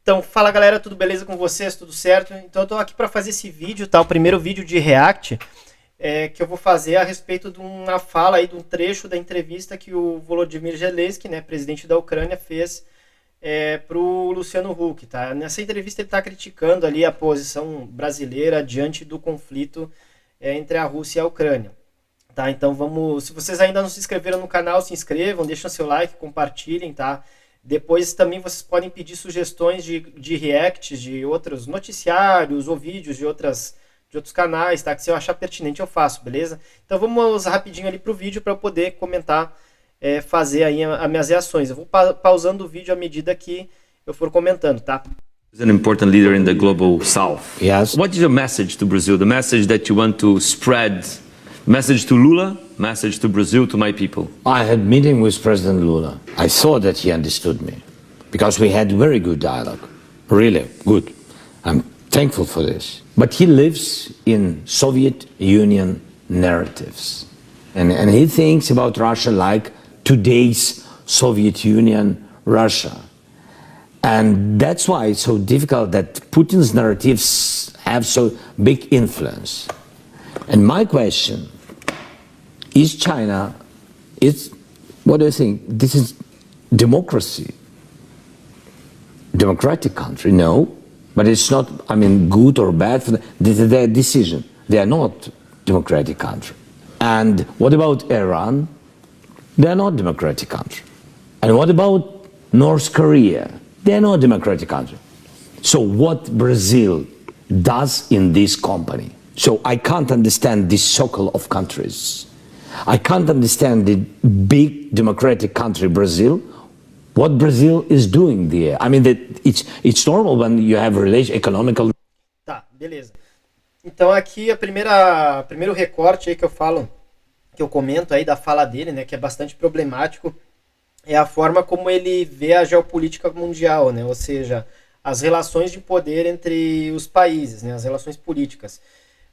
Então, fala galera, tudo beleza com vocês? Tudo certo? Então eu tô aqui para fazer esse vídeo, tá? O primeiro vídeo de React que eu vou fazer a respeito de uma fala aí, de um trecho da entrevista que o Volodymyr Zelensky, né, presidente da Ucrânia, fez pro Luciano Huck, tá? Nessa entrevista ele tá criticando ali a posição brasileira diante do conflito entre a Rússia e a Ucrânia. Tá? Então vamos, se vocês ainda não se inscreveram no canal, se inscrevam, deixem seu like, compartilhem, tá? Depois também vocês podem pedir sugestões de reacts de outros noticiários ou vídeos de outros canais, tá? Que se eu achar pertinente eu faço, beleza? Então vamos rapidinho ali pro vídeo para eu poder comentar, fazer aí as minhas reações. Eu vou pausando o vídeo à medida que eu for comentando, tá? An important leader in the global south. Yes. What is your message to Brazil? The message that you want to spread? Message to Lula, message to Brazil, to my people. I had meeting with President Lula. I saw that he understood me because we had very good dialogue, really good. I'm thankful for this. But he lives in Soviet Union narratives. And he thinks about Russia like today's Soviet Union Russia. And that's why it's so difficult that Putin's narratives have so big influence. And my question is, China, what do you think? This is democracy. Democratic country, no. But it's not, good or bad for them. This is their decision. They are not democratic country. And what about Iran? They are not democratic country. And what about North Korea? They are not democratic country. So what Brazil does in this company? So I can't understand this circle of countries. I can't understand the big democratic country, Brazil, what Brazil is doing there. It's normal when you have economical... Tá, beleza. Então aqui primeiro recorte aí que eu comento aí da fala dele, né, que é bastante problemático, é a forma como ele vê a geopolítica mundial, né, ou seja, as relações de poder entre os países, né, as relações políticas.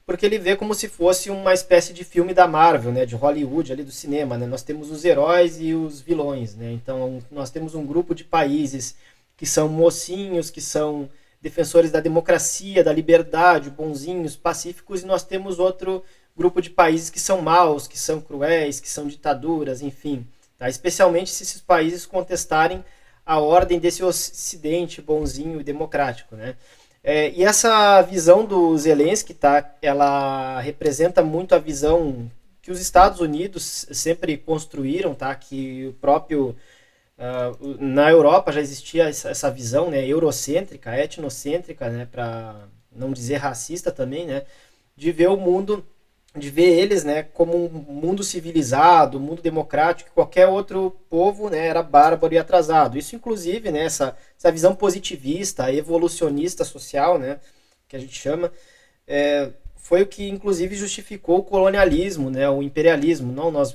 Porque ele vê como se fosse uma espécie de filme da Marvel, né, de Hollywood, ali do cinema, né? Nós temos os heróis e os vilões, né? Então nós temos um grupo de países que são mocinhos, que são defensores da democracia, da liberdade, bonzinhos, pacíficos, e nós temos outro grupo de países que são maus, que são cruéis, que são ditaduras, enfim, tá? Especialmente se esses países contestarem a ordem desse ocidente bonzinho e democrático, né? E essa visão do Zelensky, tá, ela representa muito a visão que os Estados Unidos sempre construíram, tá, que o próprio na Europa já existia essa visão, né, eurocêntrica, etnocêntrica, né, para não dizer racista também, né, de ver o mundo, de ver eles, né, como um mundo civilizado, um mundo democrático, que qualquer outro povo, né, era bárbaro e atrasado. Isso, inclusive, né, essa visão positivista, evolucionista social, né, que a gente chama, foi o que, inclusive, justificou o colonialismo, né, o imperialismo. Não, nós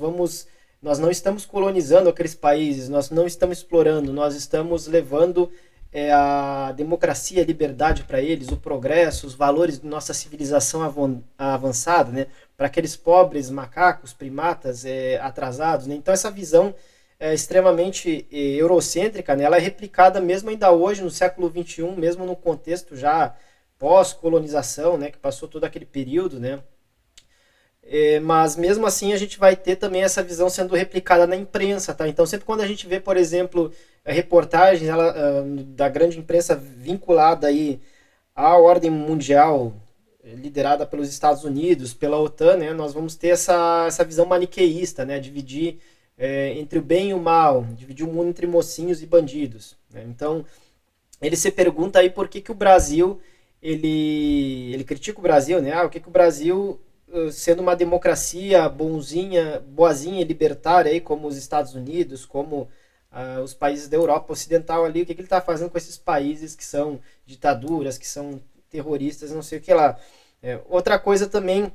não estamos colonizando aqueles países, nós não estamos explorando, nós estamos levando a democracia, a liberdade para eles, o progresso, os valores da nossa civilização avançada, né, para aqueles pobres macacos, primatas atrasados, né? Então essa visão extremamente eurocêntrica, né, ela é replicada mesmo ainda hoje no século XXI, mesmo no contexto já pós-colonização, né, que passou todo aquele período, né? Mas mesmo assim a gente vai ter também essa visão sendo replicada na imprensa, tá? Então sempre quando a gente vê, por exemplo, reportagens da grande imprensa vinculada aí à ordem mundial liderada pelos Estados Unidos, pela OTAN, né, nós vamos ter essa visão maniqueísta, né, dividir entre o bem e o mal, dividir o mundo entre mocinhos e bandidos, né? Então ele se pergunta aí por que o Brasil, ele critica o Brasil, né? O que o Brasil, sendo uma democracia boazinha e libertária, aí, como os Estados Unidos, como os países da Europa Ocidental ali, o que ele está fazendo com esses países que são ditaduras, que são terroristas, não sei o que lá. Outra coisa também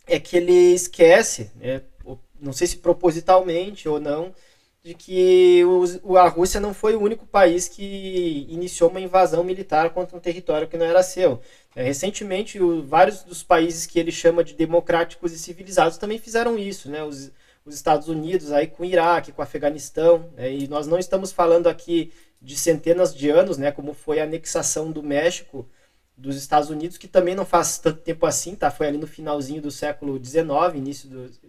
é que ele esquece, né, não sei se propositalmente ou não, de que a Rússia não foi o único país que iniciou uma invasão militar contra um território que não era seu. Recentemente, vários dos países que ele chama de democráticos e civilizados também fizeram isso, né? Os Estados Unidos aí com o Iraque, com o Afeganistão, e nós não estamos falando aqui de centenas de anos, né, como foi a anexação do México dos Estados Unidos, que também não faz tanto tempo assim, tá? Foi ali no finalzinho do século XIX,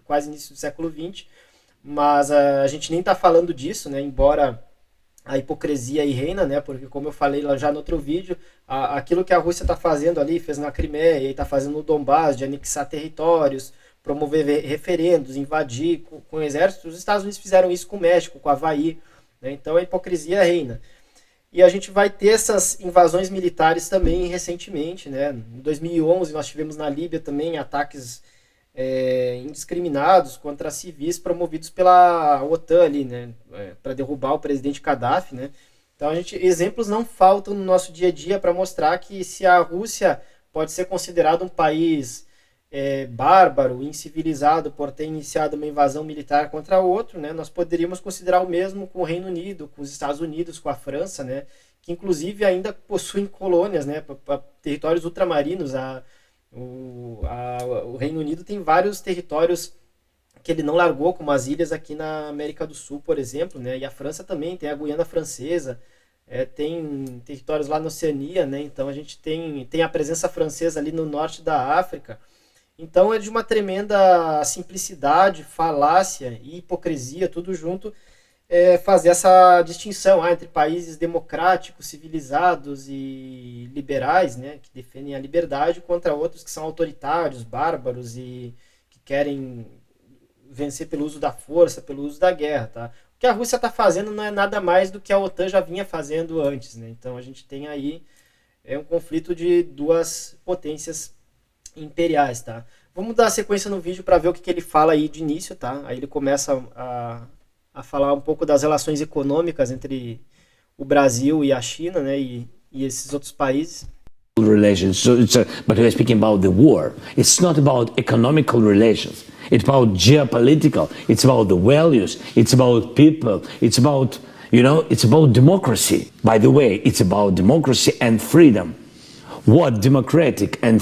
quase início do século XX, mas a gente nem está falando disso, né? Embora a hipocrisia aí reina, né? Porque como eu falei lá já no outro vídeo, aquilo que a Rússia está fazendo ali, fez na Crimeia e está fazendo no Donbás, de anexar territórios, promover referendos, invadir com o exército, os Estados Unidos fizeram isso com o México, com o Havaí, né? Então a hipocrisia reina. E a gente vai ter essas invasões militares também recentemente, né? Em 2011 nós tivemos na Líbia também ataques indiscriminados contra civis promovidos pela OTAN ali, né? Para derrubar o presidente Gaddafi, né? Então exemplos não faltam no nosso dia a dia para mostrar que se a Rússia pode ser considerada um país bárbaro, incivilizado por ter iniciado uma invasão militar contra outro, né? Nós poderíamos considerar o mesmo com o Reino Unido, com os Estados Unidos, com a França, né? Que inclusive ainda possuem colônias, né? Territórios ultramarinos. O Reino Unido tem vários territórios que ele não largou, como as ilhas aqui na América do Sul, por exemplo, né? E a França também tem a Guiana Francesa, tem territórios lá na Oceania, né? Então a gente tem a presença francesa ali no norte da África. Então é de uma tremenda simplicidade, falácia e hipocrisia, tudo junto, fazer essa distinção entre países democráticos, civilizados e liberais, né, que defendem a liberdade, contra outros que são autoritários, bárbaros e que querem vencer pelo uso da força, pelo uso da guerra. Tá? O que a Rússia está fazendo não é nada mais do que a OTAN já vinha fazendo antes. Né? Então a gente tem aí um conflito de duas potências imperiais, tá? Vamos dar sequência no vídeo para ver o que ele fala aí de início, tá? Aí ele começa a falar um pouco das relações econômicas entre o Brasil e a China, né? E esses outros países. Relations, but we're speaking about the war. It's not about economical relations. It's about geopolitical. It's about the values. It's about people. It's about, it's about democracy. By the way, it's about democracy and freedom. What democratic and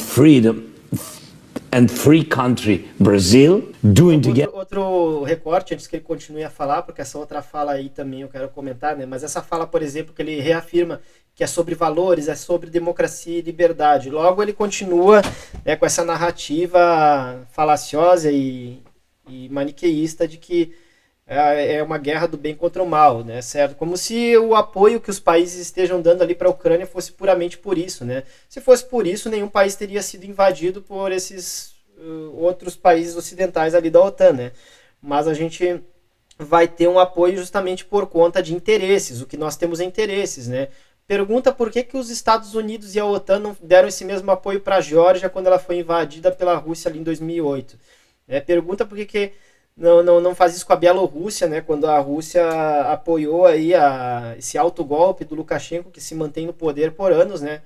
free country Brazil doing together. Outro recorte, antes que ele continue a falar, porque essa outra fala aí também eu quero comentar, né? Mas essa fala, por exemplo, que ele reafirma que é sobre valores, é sobre democracia e liberdade. Logo ele continua, né, com essa narrativa falaciosa e maniqueísta de que é uma guerra do bem contra o mal, né, certo? Como se o apoio que os países estejam dando ali para a Ucrânia fosse puramente por isso, né? Se fosse por isso, nenhum país teria sido invadido por esses outros países ocidentais ali da OTAN, né? Mas a gente vai ter um apoio justamente por conta de interesses, o que nós temos é interesses, né? Pergunta por que os Estados Unidos e a OTAN não deram esse mesmo apoio para a Geórgia quando ela foi invadida pela Rússia ali em 2008. Pergunta por que não faz isso com a Bielorrússia, né, quando a Rússia apoiou aí esse autogolpe do Lukashenko, que se mantém no poder por anos, né,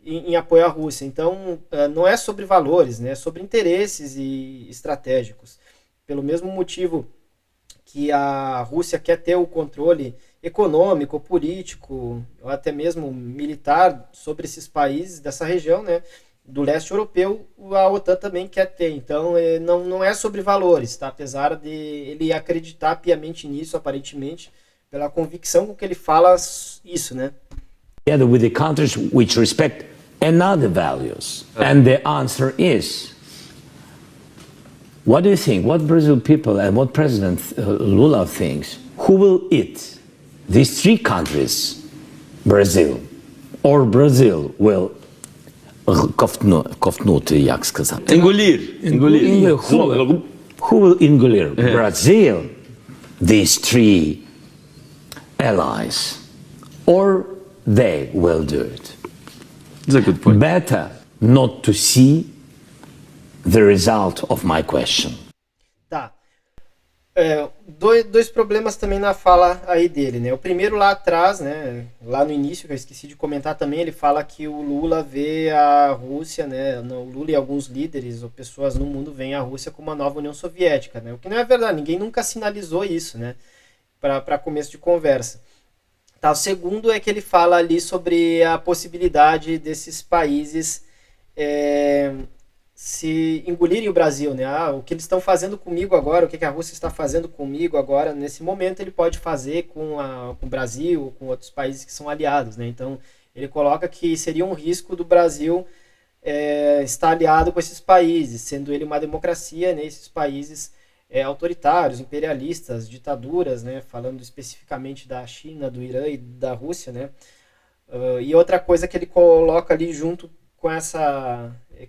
em apoio à Rússia. Então, não é sobre valores, né, é sobre interesses e estratégicos. Pelo mesmo motivo que a Rússia quer ter o controle econômico, político, ou até mesmo militar sobre esses países dessa região, né, do leste europeu, a OTAN também quer ter. Então, não é sobre valores, tá? Apesar de ele acreditar piamente nisso, aparentemente, pela convicção com que ele fala isso, né? Together with the countries which respect another values. And the answer is, what do you think? What Brazil people and what President Lula thinks? Who will eat these three countries? Brazil. Or Brazil will ковтнути, як сказати? Engolir. Who will engolir? Brazil, these three allies, or they will do it? That's a good point. Better not to see the result of my question. Tá. Dois problemas também na fala aí dele, né? O primeiro lá atrás, né? Lá no início, que eu esqueci de comentar também, ele fala que o Lula vê a Rússia, né? O Lula e alguns líderes ou pessoas no mundo veem a Rússia como uma nova União Soviética, né? O que não é verdade, ninguém nunca sinalizou isso, né? Para começo de conversa. Tá, o segundo é que ele fala ali sobre a possibilidade desses países se engolirem o Brasil, né? O que eles estão fazendo comigo agora, o que a Rússia está fazendo comigo agora, nesse momento, ele pode fazer com o Brasil, com outros países que são aliados, né? Então, ele coloca que seria um risco do Brasil estar aliado com esses países, sendo ele uma democracia, né? Esses países autoritários, imperialistas, ditaduras, né? Falando especificamente da China, do Irã e da Rússia, né? E outra coisa que ele coloca ali junto com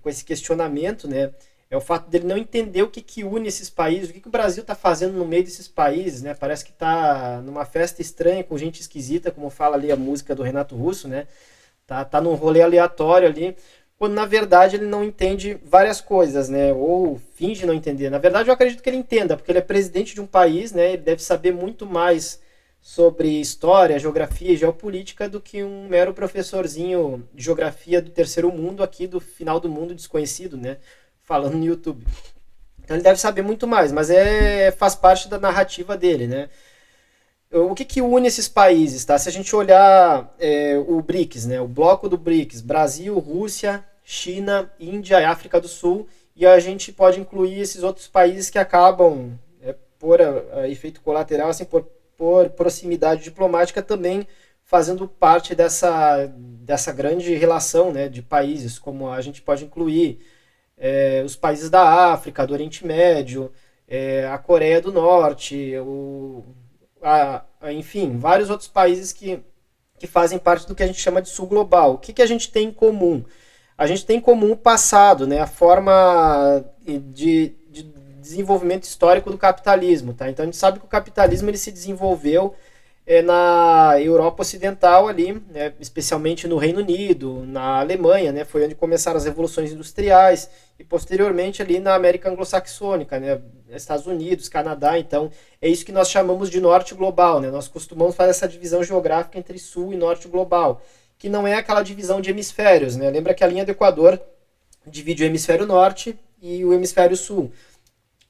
esse questionamento, né, é o fato dele não entender o que une esses países, o que o Brasil está fazendo no meio desses países, né? Parece que está numa festa estranha com gente esquisita, como fala ali a música do Renato Russo, né? Tá num rolê aleatório ali, quando na verdade ele não entende várias coisas, né? Ou finge não entender. Na verdade eu acredito que ele entenda, porque ele é presidente de um país, né? Ele deve saber muito mais sobre história, geografia e geopolítica do que um mero professorzinho de geografia do terceiro mundo aqui do final do mundo desconhecido, né? Falando no YouTube. Então ele deve saber muito mais, mas faz parte da narrativa dele, né? O que une esses países, tá? Se a gente olhar o BRICS, né? O bloco do BRICS, Brasil, Rússia, China, Índia e África do Sul, e a gente pode incluir esses outros países que acabam por efeito colateral, assim, por proximidade diplomática, também fazendo parte dessa grande relação, né, de países, como a gente pode incluir os países da África, do Oriente Médio, a Coreia do Norte, enfim, vários outros países que fazem parte do que a gente chama de Sul Global. O que a gente tem em comum? A gente tem em comum o passado, né, a forma de desenvolvimento histórico do capitalismo, tá? Então a gente sabe que o capitalismo ele se desenvolveu na Europa Ocidental ali, né? Especialmente no Reino Unido, na Alemanha, né? Foi onde começaram as revoluções industriais e posteriormente ali na América Anglo-Saxônica, né? Estados Unidos, Canadá. Então é isso que nós chamamos de Norte Global, né? Nós costumamos fazer essa divisão geográfica entre Sul e Norte Global, que não é aquela divisão de hemisférios, né? Lembra que a linha do Equador divide o hemisfério Norte e o hemisfério Sul.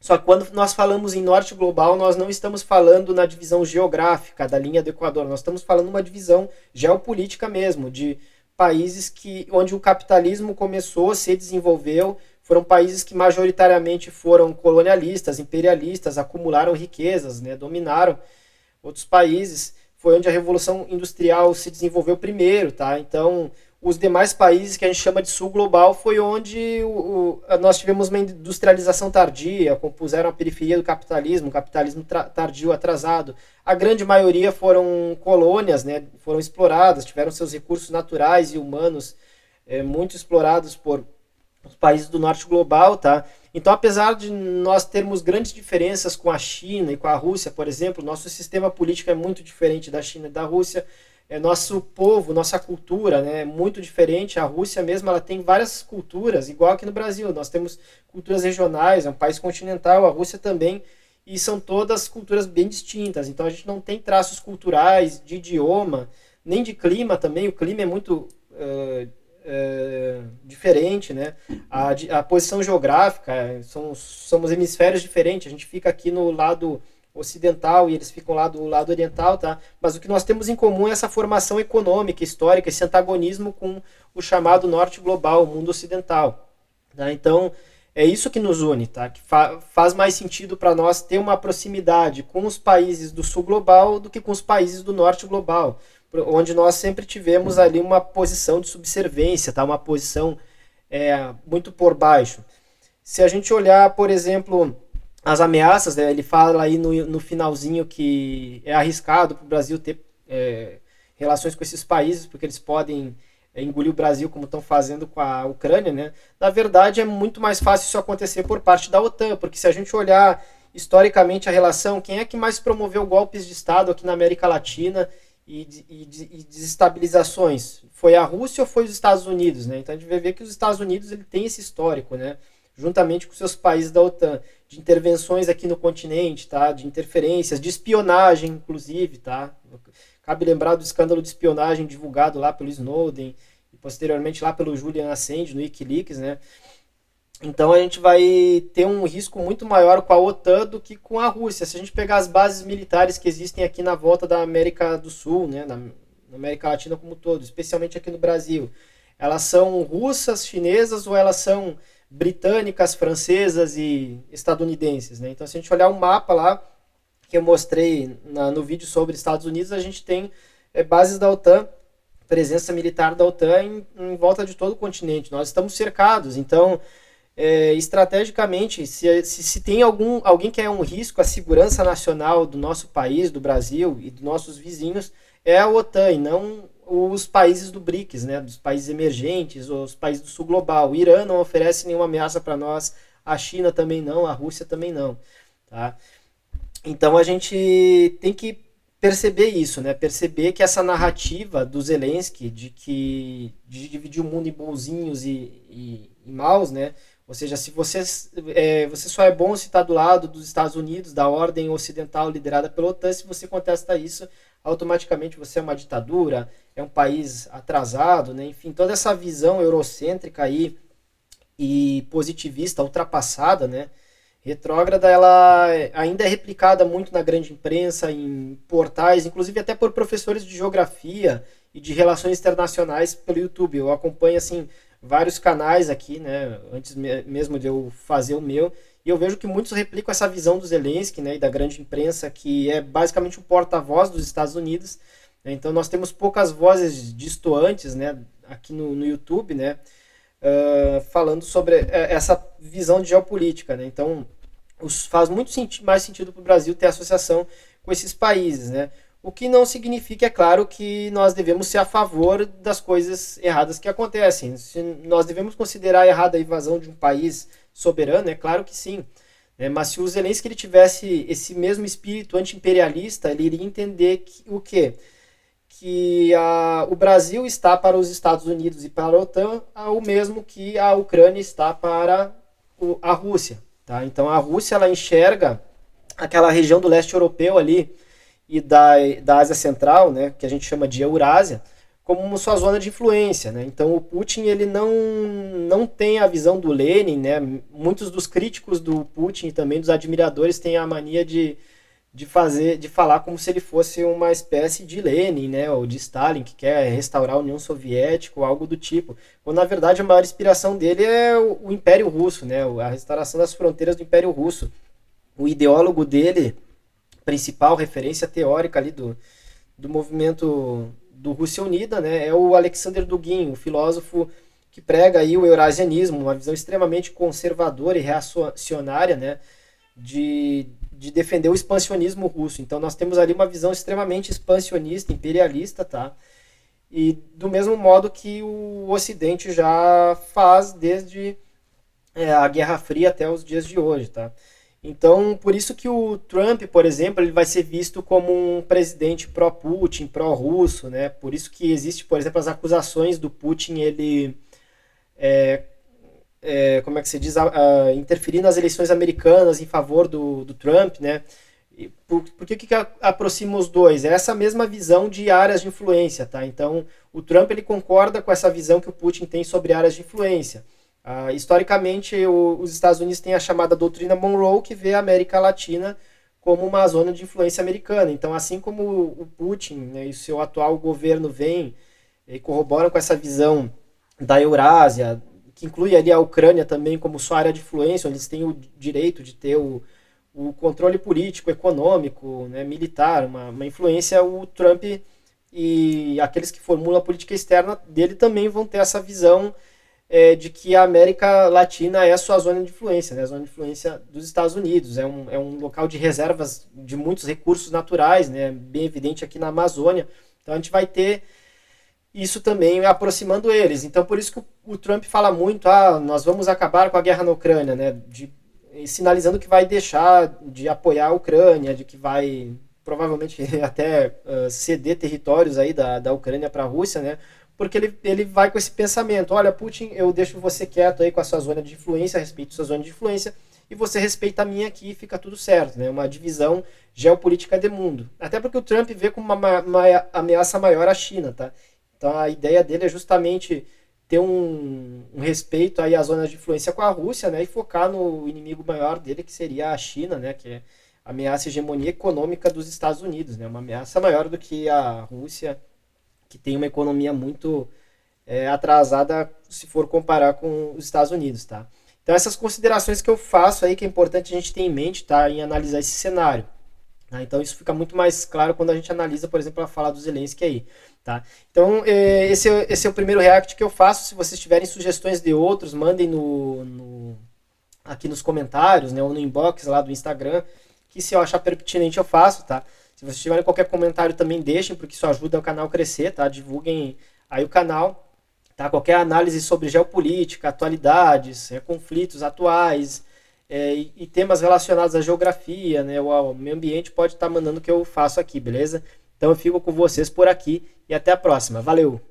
Só que quando nós falamos em Norte Global, nós não estamos falando na divisão geográfica da linha do Equador, nós estamos falando uma divisão geopolítica mesmo, de países onde o capitalismo começou, se desenvolveu, foram países que majoritariamente foram colonialistas, imperialistas, acumularam riquezas, né, dominaram outros países. Foi onde a Revolução Industrial se desenvolveu primeiro, tá? Então, os demais países que a gente chama de Sul Global foi onde nós tivemos uma industrialização tardia, compuseram a periferia do capitalismo, um capitalismo tardio, atrasado. A grande maioria foram colônias, né? Foram exploradas, tiveram seus recursos naturais e humanos muito explorados por os países do Norte Global, tá? Então, apesar de nós termos grandes diferenças com a China e com a Rússia, por exemplo, nosso sistema político é muito diferente da China e da Rússia, nosso povo, nossa cultura, né, é muito diferente. A Rússia mesmo, ela tem várias culturas, igual aqui no Brasil. Nós temos culturas regionais, é um país continental, a Rússia também, e são todas culturas bem distintas. Então a gente não tem traços culturais, de idioma, nem de clima também. O clima é muito diferente, né? A posição geográfica, somos hemisférios diferentes. A gente fica aqui no lado ocidental e eles ficam lá do lado oriental, tá? Mas o que nós temos em comum é essa formação econômica, histórica, esse antagonismo com o chamado Norte Global, o mundo ocidental, tá? Então, é isso que nos une, tá? Que faz mais sentido para nós ter uma proximidade com os países do Sul Global do que com os países do Norte Global, onde nós sempre tivemos ali uma posição de subserviência, tá? Uma posição muito por baixo. Se a gente olhar, por exemplo, as ameaças, né, ele fala aí no finalzinho que é arriscado para o Brasil ter relações com esses países, porque eles podem engolir o Brasil, como estão fazendo com a Ucrânia, né? Na verdade, é muito mais fácil isso acontecer por parte da OTAN, porque se a gente olhar historicamente a relação, quem é que mais promoveu golpes de Estado aqui na América Latina e desestabilizações? Foi a Rússia ou foi os Estados Unidos, né? Então a gente vai ver que os Estados Unidos ele tem esse histórico, né? Juntamente com seus países da OTAN, de intervenções aqui no continente, tá? De interferências, de espionagem, inclusive, tá? Cabe lembrar do escândalo de espionagem divulgado lá pelo Snowden e posteriormente lá pelo Julian Assange no WikiLeaks, né? Então a gente vai ter um risco muito maior com a OTAN do que com a Rússia. Se a gente pegar as bases militares que existem aqui na volta da América do Sul, né? Na América Latina como um todo, especialmente aqui no Brasil, elas são russas, chinesas ou elas são britânicas, francesas e estadunidenses, né? Então, se a gente olhar um mapa lá, que eu mostrei no vídeo sobre Estados Unidos, a gente tem bases da OTAN, presença militar da OTAN em volta de todo o continente. Nós estamos cercados, então, estrategicamente, se tem alguém que é um risco à segurança nacional do nosso país, do Brasil e dos nossos vizinhos, é a OTAN e não os países do BRICS, né, dos países emergentes, os países do sul global. O Irã não oferece nenhuma ameaça para nós, a China também não, a Rússia também não. Tá? Então a gente tem que perceber isso, né? Perceber que essa narrativa do Zelensky de dividir o mundo em bonzinhos e maus, né? Ou seja, se você só é bom se está do lado dos Estados Unidos, da ordem ocidental liderada pela OTAN, se você contesta isso, automaticamente você é uma ditadura, é um país atrasado, né? Enfim, toda essa visão eurocêntrica aí e positivista, ultrapassada, né? Retrógrada, ela ainda é replicada muito na grande imprensa, em portais, inclusive até por professores de geografia e de relações internacionais pelo YouTube. Eu acompanho, assim, vários canais aqui, né, antes mesmo de eu fazer o meu, e eu vejo que muitos replicam essa visão do Zelensky, né, e da grande imprensa, que é basicamente o porta-voz dos Estados Unidos, né. Então nós temos poucas vozes distoantes, né, aqui no YouTube, né, falando sobre essa visão de geopolítica, né? Então faz muito mais sentido para o Brasil ter associação com esses países, né? O que não significa, é claro, que nós devemos ser a favor das coisas erradas que acontecem. Se nós devemos considerar errada a invasão de um país soberano, é claro que sim. Né? Mas se o Zelensky ele tivesse esse mesmo espírito anti-imperialista, ele iria entender o quê? Que o Brasil está para os Estados Unidos e para a OTAN o mesmo que a Ucrânia está para a Rússia. Tá? Então a Rússia ela enxerga aquela região do leste europeu ali e da Ásia Central, né, que a gente chama de Eurásia, como sua zona de influência. Né? Então o Putin ele não tem a visão do Lenin. Né? Muitos dos críticos do Putin e também dos admiradores têm a mania de falar como se ele fosse uma espécie de Lenin, né, ou de Stalin, que quer restaurar a União Soviética ou algo do tipo, quando na verdade a maior inspiração dele é o Império Russo, né, a restauração das fronteiras do Império Russo. O ideólogo dele, principal referência teórica ali do movimento do Rússia Unida, né, é o Alexander Dugin, o filósofo que prega aí o eurasianismo, uma visão extremamente conservadora e reacionária, né, de defender o expansionismo russo. Então nós temos ali uma visão extremamente expansionista, imperialista, tá? E do mesmo modo que o Ocidente já faz desde a Guerra Fria até os dias de hoje, tá? Então, por isso que o Trump, por exemplo, ele vai ser visto como um presidente pró-Putin, pró-russo, né? Por isso que existe, por exemplo, as acusações do Putin, ele como é que se diz, interferir nas eleições americanas em favor do Trump, né? Por que aproxima os dois? É essa mesma visão de áreas de influência, tá? Então, o Trump ele concorda com essa visão que o Putin tem sobre áreas de influência. Historicamente, os Estados Unidos têm a chamada doutrina Monroe, que vê a América Latina como uma zona de influência americana. Então, assim como o Putin, né, e o seu atual governo vem e corroboram com essa visão da Eurásia, que inclui ali a Ucrânia também como sua área de influência, onde eles têm o direito de ter o controle político, econômico, né, militar, uma influência, o Trump e aqueles que formulam a política externa dele também vão ter essa visão de que a América Latina é a sua zona de influência, né, a zona de influência dos Estados Unidos, é um local de reservas de muitos recursos naturais, né, bem evidente aqui na Amazônia. Então a gente vai ter isso também aproximando eles. Então, por isso que o Trump fala muito, nós vamos acabar com a guerra na Ucrânia, né? Sinalizando que vai deixar de apoiar a Ucrânia, de que vai provavelmente até ceder territórios aí da Ucrânia para a Rússia, né? Porque ele vai com esse pensamento, olha, Putin, eu deixo você quieto aí com a sua zona de influência, respeito a sua zona de influência, e você respeita a minha aqui e fica tudo certo, né? Uma divisão geopolítica de mundo. Até porque o Trump vê como uma ameaça maior a China, tá? Então a ideia dele é justamente ter um respeito aí às zonas de influência com a Rússia, né, e focar no inimigo maior dele, que seria a China, né, que é a ameaça à hegemonia econômica dos Estados Unidos, né, uma ameaça maior do que a Rússia, que tem uma economia muito atrasada se for comparar com os Estados Unidos, tá? Então essas considerações que eu faço aí, que é importante a gente ter em mente, tá, em analisar esse cenário. Tá? Então isso fica muito mais claro quando a gente analisa, por exemplo, a fala do Zelensky aí. Tá? Então esse é o primeiro react que eu faço. Se vocês tiverem sugestões de outros, mandem aqui nos comentários, né, ou no inbox lá do Instagram, que se eu achar pertinente eu faço, tá? Se vocês tiverem qualquer comentário também deixem, porque isso ajuda o canal a crescer, tá? Divulguem aí o canal, tá? Qualquer análise sobre geopolítica, atualidades, conflitos atuais e temas relacionados à geografia, né, ou ao meio ambiente, pode estar mandando que eu faço aqui, beleza? Então eu fico com vocês por aqui e até a próxima. Valeu!